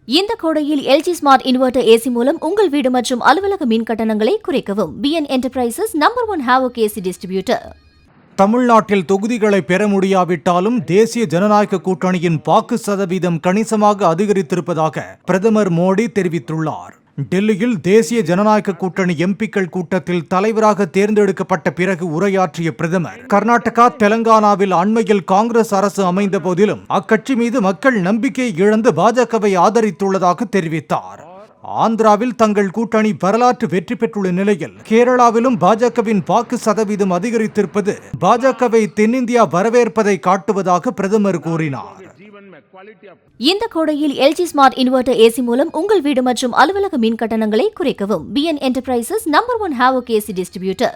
இந்த கோடையில் LG smart inverter AC மூலம் உங்கள் வீடு மற்றும் அலுவலக மின் கட்டணங்களை குறைக்கவும். BN Enterprises #1 Havoc AC distributor. தமிழ்நாட்டில் தொகுதிகளை பெற முடியாவிட்டாலும் தேசிய ஜனநாயக கூட்டணியின் வாக்கு சதவீதம் கணிசமாக அதிகரித்திருப்பதாக பிரதமர் மோடி தெரிவித்துள்ளார். டெல்லியில் தேசிய ஜனநாயக கூட்டணி எம்பிக்கள் கூட்டத்தில் தலைவராக தேர்ந்தெடுக்கப்பட்ட பிறகு உரையாற்றிய பிரதமர், கர்நாடகா, தெலங்கானாவில் அண்மையில் காங்கிரஸ் அரசு அமைந்த போதிலும் அக்கட்சி மீது மக்கள் நம்பிக்கை இழந்து பாஜகவை ஆதரித்துள்ளதாக தெரிவித்தார். ஆந்திராவில் தங்கள் கூட்டணி வரலாற்று வெற்றி பெற்றுள்ள நிலையில் கேரளாவிலும் பாஜகவின் வாக்கு சதவீதம் அதிகரித்திருப்பது பாஜகவை தென்னிந்தியா வரவேற்பதை காட்டுவதாக பிரதமர் கூறினார். இந்த கோடையில் LG ஸ்மார்ட் இன்வெர்டர் AC மூலம் உங்கள் வீடு மற்றும் அலுவலக மின் கட்டணங்களை குறைக்கவும். BN Enterprises #1 Havoc AC distributor.